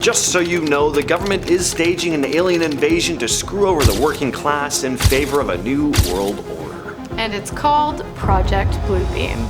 Just so you know, the government is staging an alien invasion to screw over the working class in favor of a new world order. And it's called Project Bluebeam.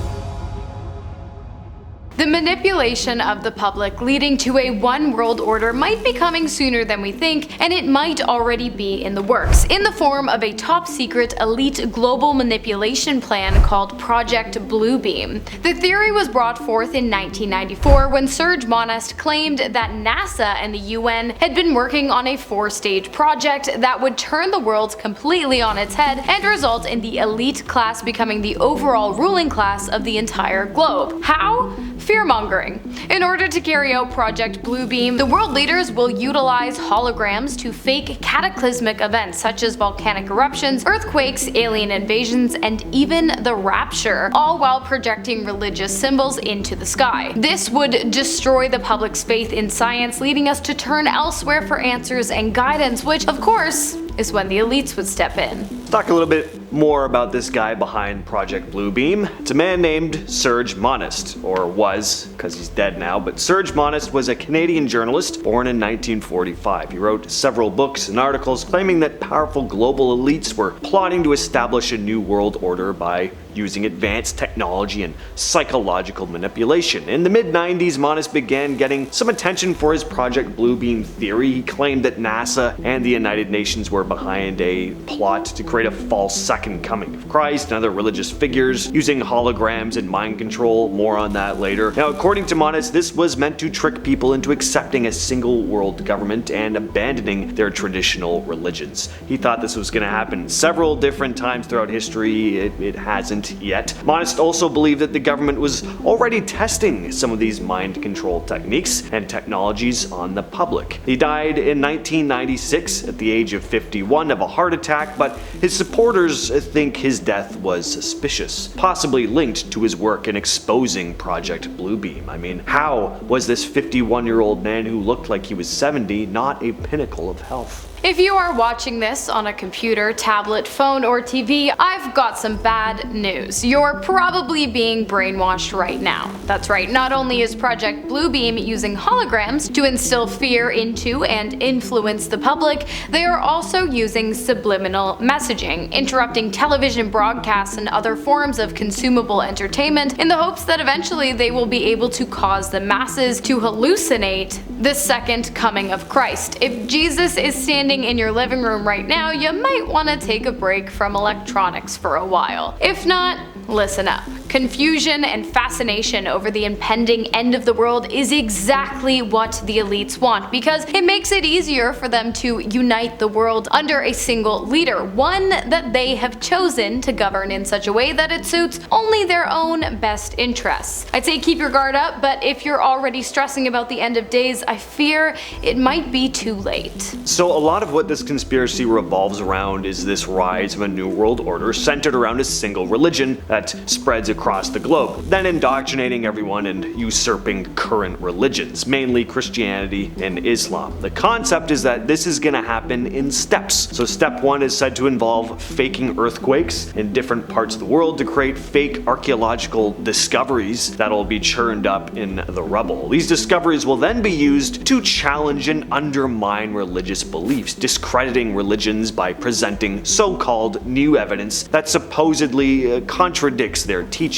The manipulation of the public leading to a one world order might be coming sooner than we think, and it might already be in the works, in the form of a top secret elite global manipulation plan called Project Bluebeam. The theory was brought forth in 1994 when Serge Monast claimed that NASA and the UN had been working on a 4-stage project that would turn the world completely on its head and result in the elite class becoming the overall ruling class of the entire globe. How? Fearmongering. In order to carry out Project Bluebeam, the world leaders will utilize holograms to fake cataclysmic events such as volcanic eruptions, earthquakes, alien invasions, and even the Rapture, all while projecting religious symbols into the sky. This would destroy the public's faith in science, leading us to turn elsewhere for answers and guidance, which, of course, is when the elites would step in. Talk a little bit more about this guy behind Project Bluebeam. It's a man named Serge Monast, or was, because he's dead now, but Serge Monast was a Canadian journalist born in 1945. He wrote several books and articles claiming that powerful global elites were plotting to establish a new world order by using advanced technology and psychological manipulation. In the mid-90s, Monast began getting some attention for his Project Bluebeam theory. He claimed that NASA and the United Nations were behind a plot to create a false second coming of Christ and other religious figures using holograms and mind control. More on that later. Now, according to Monast, this was meant to trick people into accepting a single world government and abandoning their traditional religions. He thought this was going to happen several different times throughout history. It hasn't yet. Monast also believed that the government was already testing some of these mind control techniques and technologies on the public. He died in 1996 at the age of 51 of a heart attack, but his supporters think his death was suspicious, possibly linked to his work in exposing Project Bluebeam. I mean, how was this 51-year-old man who looked like he was 70 not a pinnacle of health? If you are watching this on a computer, tablet, phone, or TV, I've got some bad news. You're probably being brainwashed right now. That's right, not only is Project Bluebeam using holograms to instill fear into and influence the public, they are also using subliminal messaging, interrupting television broadcasts and other forms of consumable entertainment in the hopes that eventually they will be able to cause the masses to hallucinate the second coming of Christ. If Jesus is standing in your living room right now, you might want to take a break from electronics for a while. If not, listen up. Confusion and fascination over the impending end of the world is exactly what the elites want, because it makes it easier for them to unite the world under a single leader, one that they have chosen to govern in such a way that it suits only their own best interests. I'd say keep your guard up, but if you're already stressing about the end of days, I fear it might be too late. So a lot of what this conspiracy revolves around is this rise of a new world order centered around a single religion that spreads across the globe, then indoctrinating everyone and usurping current religions, mainly Christianity and Islam. The concept is that this is going to happen in steps. So step 1 is said to involve faking earthquakes in different parts of the world to create fake archaeological discoveries that'll be churned up in the rubble. These discoveries will then be used to challenge and undermine religious beliefs, discrediting religions by presenting so-called new evidence that supposedly contradicts their teachings.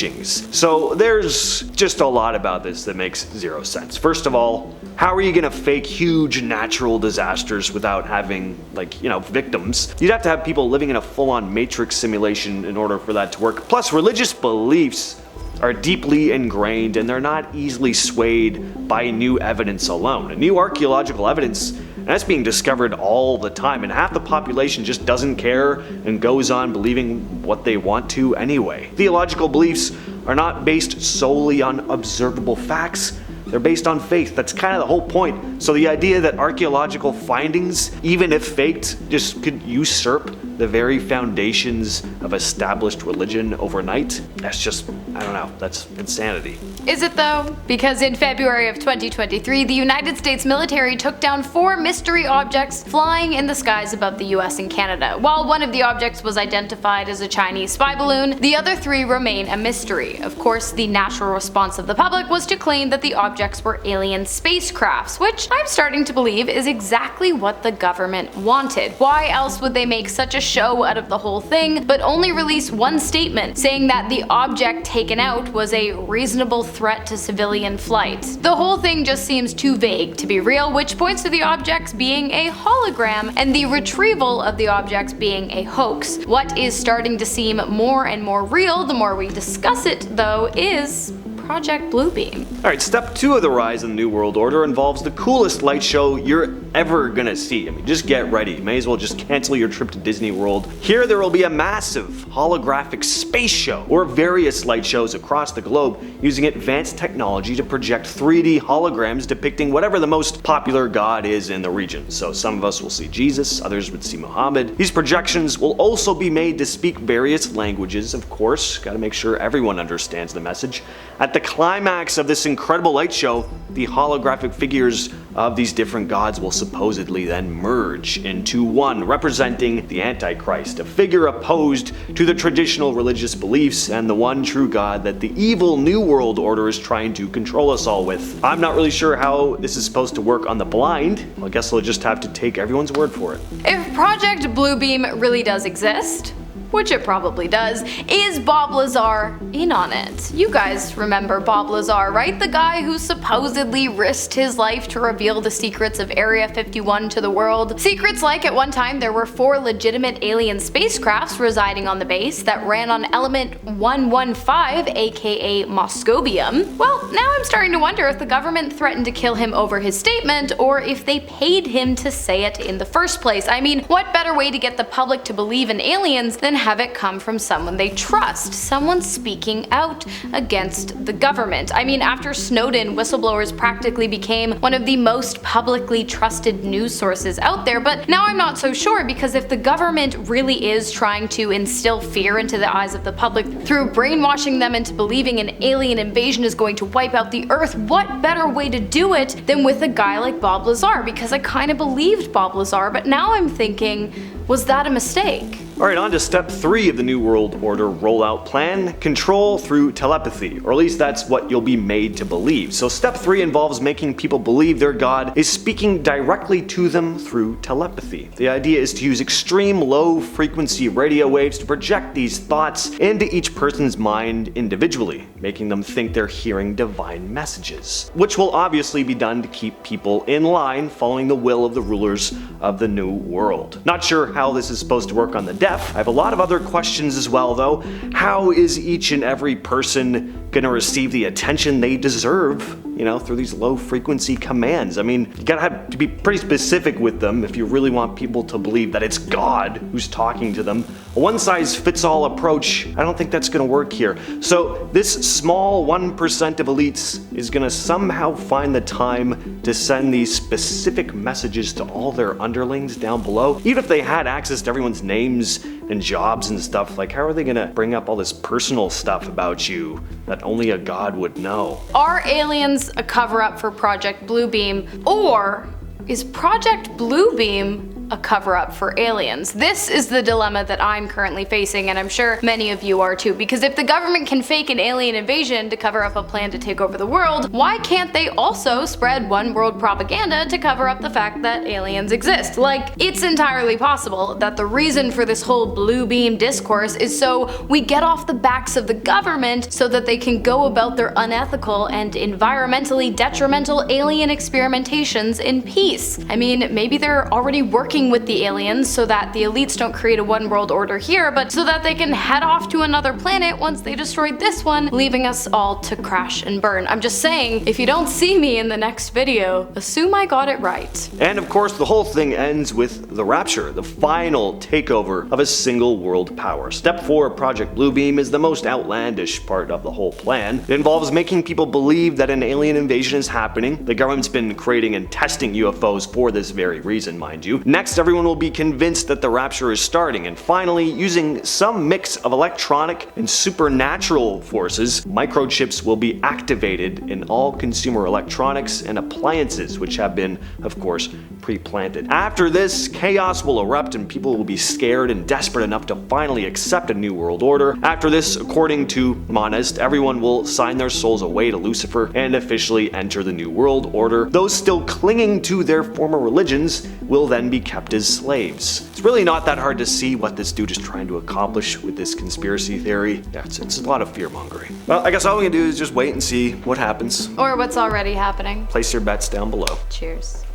So there's just a lot about this that makes zero sense. First of all, how are you going to fake huge natural disasters without having, victims? You'd have to have people living in a full-on matrix simulation in order for that to work. Plus, religious beliefs are deeply ingrained and they're not easily swayed by new evidence alone. New archaeological evidence, and that's being discovered all the time, and half the population just doesn't care and goes on believing what they want to anyway. Theological beliefs are not based solely on observable facts. They're based on faith. That's kind of the whole point. So the idea that archaeological findings, even if faked, just could usurp the very foundations of established religion overnight, that's just, I don't know, that's insanity. Is it though? Because in February of 2023, the United States military took down 4 mystery objects flying in the skies above the US and Canada. While one of the objects was identified as a Chinese spy balloon, the other 3 remain a mystery. Of course, the natural response of the public was to claim that the objects were alien spacecrafts, which I'm starting to believe is exactly what the government wanted. Why else would they make such a show out of the whole thing, but only release one statement saying that the object taken out was a reasonable threat to civilian flight? The whole thing just seems too vague to be real, which points to the objects being a hologram and the retrieval of the objects being a hoax. What is starting to seem more and more real the more we discuss it, though, is Project Bluebeam. Alright, step 2 of the rise of the New World Order involves the coolest light show you're ever gonna see. I mean, just get ready. You may as well just cancel your trip to Disney World. Here there will be a massive holographic space show, or various light shows across the globe using advanced technology to project 3D holograms depicting whatever the most popular god is in the region. So some of us will see Jesus, others would see Muhammad. These projections will also be made to speak various languages, of course. Gotta make sure everyone understands the message. At the climax of this incredible light show, the holographic figures of these different gods will supposedly then merge into one, representing the Antichrist, a figure opposed to the traditional religious beliefs and the one true God that the evil New World Order is trying to control us all with. I'm not really sure how this is supposed to work on the blind. I guess we'll just have to take everyone's word for it. If Project Bluebeam really does exist, which it probably does, is Bob Lazar in on it? You guys remember Bob Lazar, right? The guy who supposedly risked his life to reveal the secrets of Area 51 to the world. Secrets like at one time there were 4 legitimate alien spacecrafts residing on the base that ran on element 115, aka Moscovium. Well, now I'm starting to wonder if the government threatened to kill him over his statement, or if they paid him to say it in the first place. I mean, what better way to get the public to believe in aliens than have it come from someone they trust, someone speaking out against the government. I mean, after Snowden, whistleblowers practically became one of the most publicly trusted news sources out there, but now I'm not so sure, because if the government really is trying to instill fear into the eyes of the public through brainwashing them into believing an alien invasion is going to wipe out the earth, what better way to do it than with a guy like Bob Lazar? Because I kind of believed Bob Lazar, but now I'm thinking, was that a mistake? Alright, on to step 3 of the New World Order rollout plan: control through telepathy, or at least that's what you'll be made to believe. So step 3 involves making people believe their god is speaking directly to them through telepathy. The idea is to use extreme low frequency radio waves to project these thoughts into each person's mind individually, making them think they're hearing divine messages, which will obviously be done to keep people in line, following the will of the rulers of the New World. Not sure how this is supposed to work on the deaf. I have a lot of other questions as well, though. How is each and every person gonna receive the attention they deserve, through these low frequency commands? I mean, you gotta have to be pretty specific with them if you really want people to believe that it's God who's talking to them. A one-size-fits-all approach, I don't think that's gonna work here. So this small 1% of elites is gonna somehow find the time to send these specific messages to all their underlings down below. Even if they had access to everyone's names and jobs and stuff, like, how are they gonna bring up all this personal stuff about you that only a god would know? Are aliens a cover-up for Project Bluebeam, or is Project Bluebeam a cover-up for aliens? This is the dilemma that I'm currently facing, and I'm sure many of you are too, because if the government can fake an alien invasion to cover up a plan to take over the world, why can't they also spread one world propaganda to cover up the fact that aliens exist? Like, it's entirely possible that the reason for this whole blue beam discourse is so we get off the backs of the government so that they can go about their unethical and environmentally detrimental alien experimentations in peace. I mean, maybe they're already working with the aliens so that the elites don't create a one world order here, but so that they can head off to another planet once they destroyed this one, leaving us all to crash and burn. I'm just saying, if you don't see me in the next video, assume I got it right. And of course, the whole thing ends with the Rapture, the final takeover of a single world power. Step 4 of Project Bluebeam is the most outlandish part of the whole plan. It involves making people believe that an alien invasion is happening. The government's been creating and testing UFOs for this very reason, mind you. Next Next, everyone will be convinced that the Rapture is starting, and finally, using some mix of electronic and supernatural forces, microchips will be activated in all consumer electronics and appliances, which have been, of course, pre-planted. After this, chaos will erupt and people will be scared and desperate enough to finally accept a new world order. After this, according to Monast, everyone will sign their souls away to Lucifer and officially enter the new world order. Those still clinging to their former religions will then be kept as slaves. It's really not that hard to see what this dude is trying to accomplish with this conspiracy theory. Yeah, it's a lot of fear-mongering. Well, I guess all we can do is just wait and see what happens. Or what's already happening. Place your bets down below. Cheers.